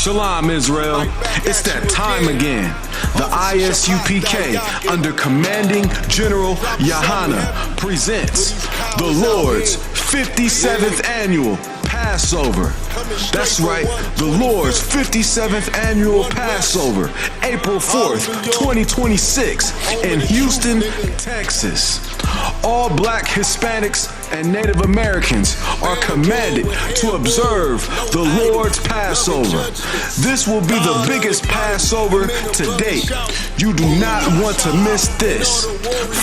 Shalom, Israel. It's that time again. The I.S.U.P.K. under Commanding General Yahanna presents the Lord's 57th Annual Passover. That's right, the Lord's 57th Annual Passover, April 4th, 2026 in Houston, Texas. All Black, Hispanics, and Native Americans are commanded to observe the Lord's Passover. This will be the biggest Passover to date. You do not want to miss this.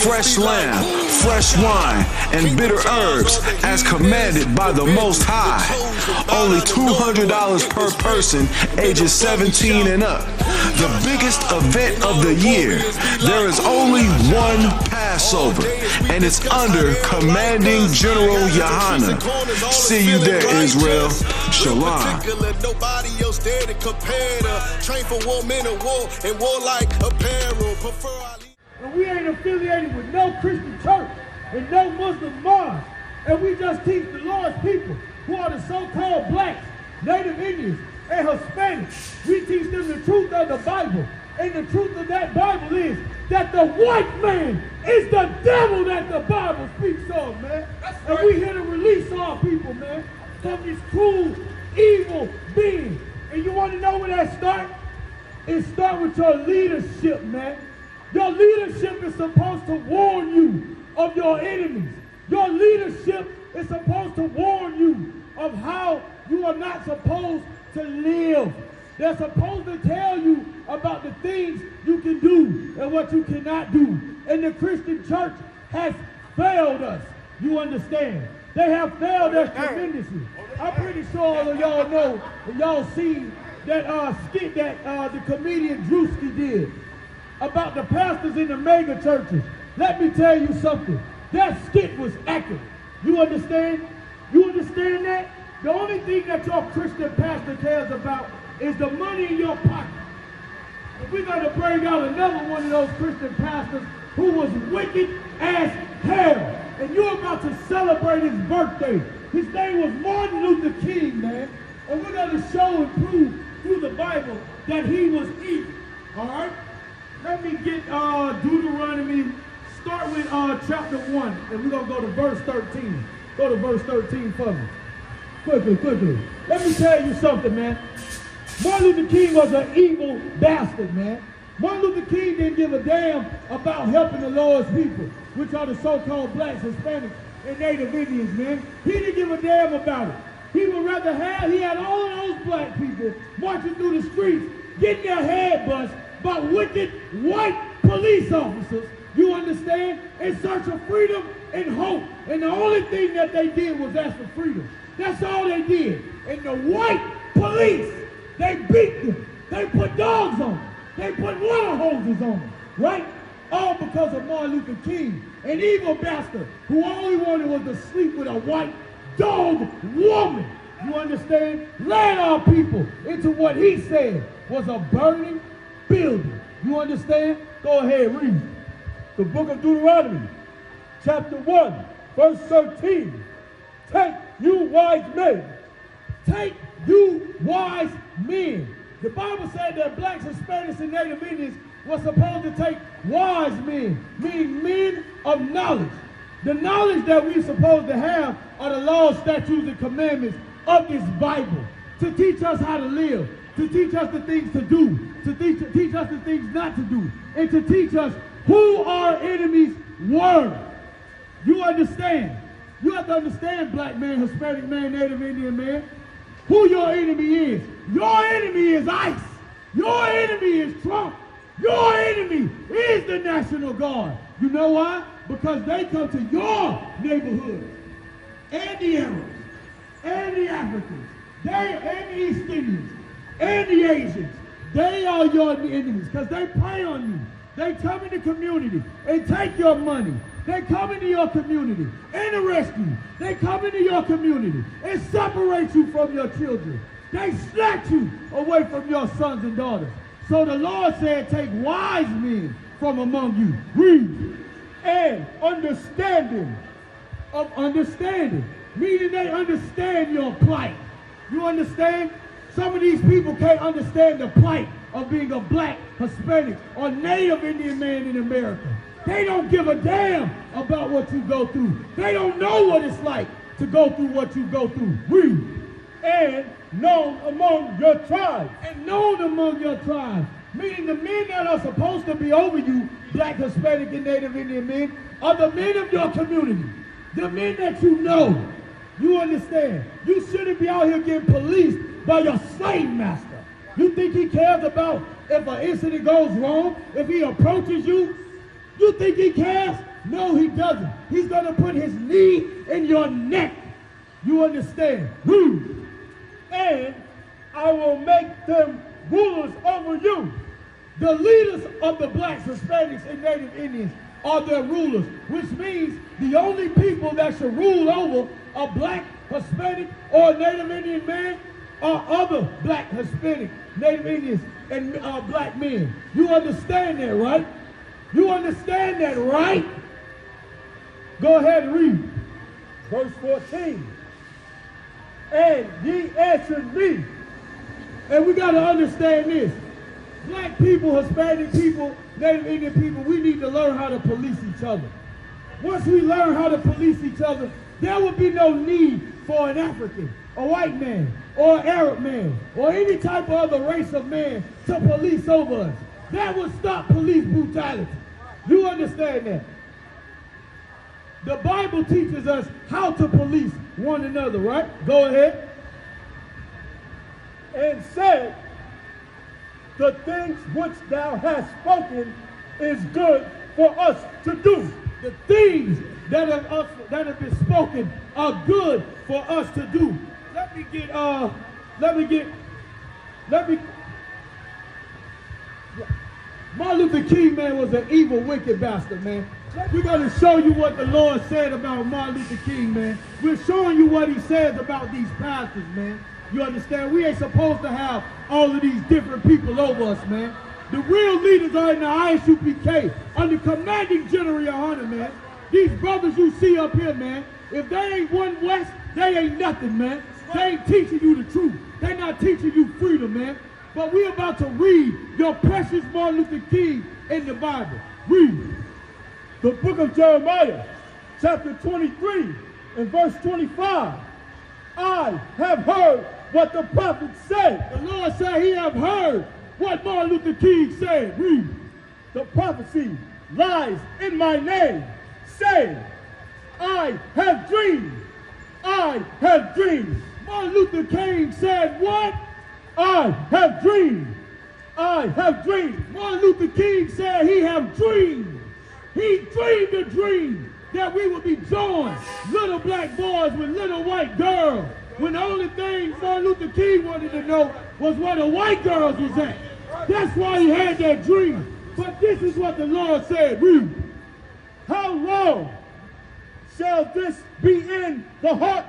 Fresh lamb, fresh wine, and bitter herbs as commanded by the Most High. Only $200 per person ages 17 and up. The biggest event of the year. There is only one Passover, and it's under Commanding General Yahanna. See you there, Israel. Shalom. And we ain't affiliated with no Christian church and no Muslim mosque. And we just teach the Lord's people, who are the so-called blacks, Native Indians, and Hispanics. We teach them the truth of the Bible. And the truth of that Bible is that the white man is the devil that the Bible speaks of, man. And we here to release our people, man, from this cruel, evil being. And you want to know where that starts? It starts with your leadership, man. Your leadership is supposed to warn you of your enemies. Your leadership is supposed to warn you of how you are not supposed to live. They're supposed to tell you about the things you can do and what you cannot do. And the Christian church has failed us. You understand? They have failed us tremendously. I'm pretty sure all of y'all know, and y'all seen that skit that the comedian Drewski did about the pastors in the mega churches. Let me tell you something. That skit was accurate. You understand? You understand that? The only thing that your Christian pastor cares about is the money in your pocket. And we're going to bring out another one of those Christian pastors who was wicked as hell. And you're about to celebrate his birthday. His name was Martin Luther King, man. And we're going to show and prove through the Bible that he was evil. All right? Let me get Deuteronomy. Start with chapter 1, and we're going to go to verse 13. Go to verse 13 for me. Quickly. Let me tell you something, man. Martin Luther King was an evil bastard, man. Martin Luther King didn't give a damn about helping the Lord's people, which are the so-called blacks, Hispanics, and Native Indians, man. He didn't give a damn about it. He would rather have, he had all of those black people marching through the streets, getting their head bust by wicked white police officers, you understand, in search of freedom and hope. And the only thing that they did was ask for freedom. That's all they did. And the white police, they beat them. They put dogs on them. They put water hoses on them, right? All because of Martin Luther King, an evil bastard who all he wanted was to sleep with a white dog woman. You understand? Led our people into what he said was a burning building. You understand? Go ahead, read. The book of Deuteronomy, chapter 1, verse 13. Take you wise men. Take you wise men. The Bible said that blacks, Hispanics, and Native Indians were supposed to take wise men, meaning men of knowledge. The knowledge that we're supposed to have are the laws, statutes, and commandments of this Bible to teach us how to live, to teach us the things to do, to teach us the things not to do, and to teach us who our enemies were. You understand? You have to understand, black man, Hispanic man, Native Indian man, who your enemy is. Your enemy is ICE. Your enemy is Trump. Your enemy is the National Guard. You know why? Because they come to your neighborhood. And the Arabs, and the Africans, and the East Indians, and the Asians. They are your enemies because they prey on you. They come in the community and take your money. They come into your community and arrest you. They come into your community and separate you from your children. They snatch you away from your sons and daughters. So the Lord said, take wise men from among you. Read. And understanding of understanding. Meaning they understand your plight. You understand? Some of these people can't understand the plight of being a black, Hispanic, or Native Indian man in America. They don't give a damn about what you go through. They don't know what it's like to go through what you go through. Read. And known among your tribes. And known among your tribes. Meaning the men that are supposed to be over you, black, Hispanic, and Native Indian men, are the men of your community. The men that you know. You understand? You shouldn't be out here getting policed by your slave master. You think he cares about if an incident goes wrong? If he approaches you? You think he cares? No, he doesn't. He's going to put his knee in your neck. You understand? And I will make them rulers over you. The leaders of the blacks, Hispanics, and Native Indians are their rulers, which means the only people that should rule over a black, Hispanic, or Native Indian man are other black, Hispanic, Native Indians, and black men. You understand that, right? You understand that, right? Go ahead and read. Verse 14. And ye answered me. And we got to understand this. Black people, Hispanic people, Native Indian people, we need to learn how to police each other. Once we learn how to police each other, there will be no need for an African, a white man, or an Arab man, or any type of other race of man to police over us. That would stop police brutality. You understand that? The Bible teaches us how to police one another, right? Go ahead. And said, the things which thou hast spoken is good for us to do. The things that have been spoken are good for us to do. Martin Luther King, man, was an evil, wicked bastard, man. We're going to show you what the Lord said about Martin Luther King, man. We're showing you what he says about these pastors, man. You understand? We ain't supposed to have all of these different people over us, man. The real leaders are in the I.S.U.P.K. under commanding General Yahanna, man. These brothers you see up here, man, if they ain't one West, they ain't nothing, man. They ain't teaching you the truth. They not teaching you freedom, man. But we're about to read your precious Martin Luther King in the Bible. Read. The book of Jeremiah, chapter 23, and verse 25. I have heard what the prophet said. The Lord said he have heard what Martin Luther King said. Read. The prophecy lies in my name, saying, I have dreamed. I have dreamed. Martin Luther King said what? I have dreamed. I have dreamed. Martin Luther King said he have dreamed. He dreamed a dream that we would be joined, little black boys with little white girls, when the only thing Martin Luther King wanted to know was where the white girls was at. That's why he had that dream. But this is what the Lord said. Read. How long shall this be in the heart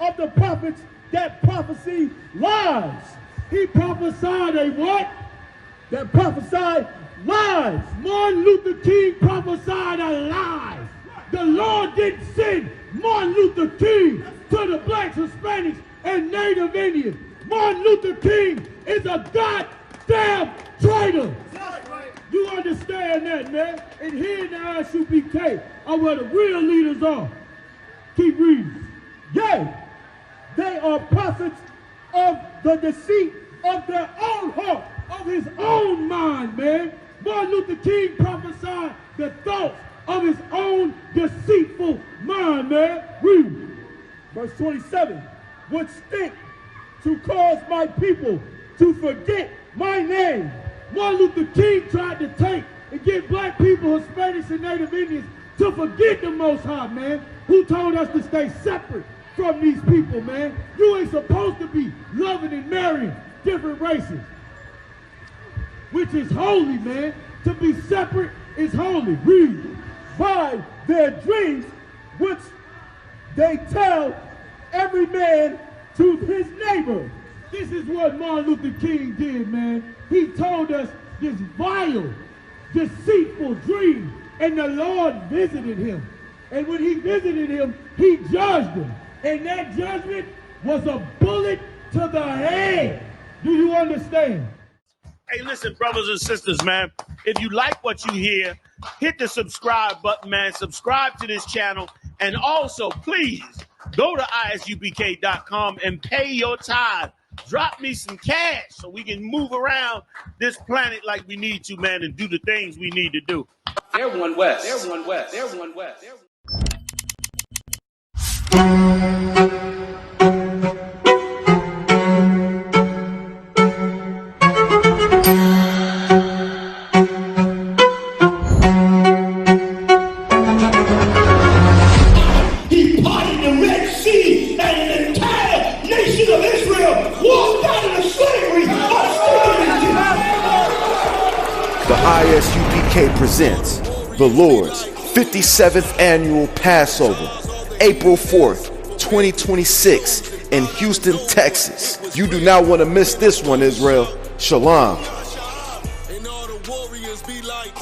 of the prophets that prophecy lies? He prophesied a what? That prophesied lies. Martin Luther King prophesied a lie. The Lord didn't send Martin Luther King to the blacks, Hispanics, and Native Indians. Martin Luther King is a goddamn traitor. You understand that, man? And here in the I.S.U.P.K. are where the real leaders are. Keep reading. Yea, they are prophets of the deceit of their own heart, of his own mind, man. Martin Luther King prophesied the thoughts of his own deceitful mind, man. Read. Verse 27, which think to cause my people to forget my name. Martin Luther King tried to take and get black people, Hispanics, and Native Indians to forget the Most High, man, who told us to stay separate from these people, man. You ain't supposed to be loving and marrying different races, which is holy, man. To be separate is holy. Read. By their dreams, which they tell every man to his neighbor. This is what Martin Luther King did, man. He told us this vile, deceitful dream, and the Lord visited him. And when he visited him, he judged him. And that judgment was a bullet to the head. Do you understand? Hey, listen, brothers and sisters, man. If you like what you hear, hit the subscribe button, man. Subscribe to this channel. And also, please, go to ISUPK.com and pay your tithe. Drop me some cash so we can move around this planet like we need to, man, and do the things we need to do. They're one West. They're one West. They're one West. He parted the Red Sea, and the entire nation of Israel walked out of the slavery of slavery. The I.S.U.P.K. presents the Lord's 57th annual Passover, April 4th, 2026 in Houston, Texas. You do not want to miss this one, Israel. Shalom. And all the warriors be like,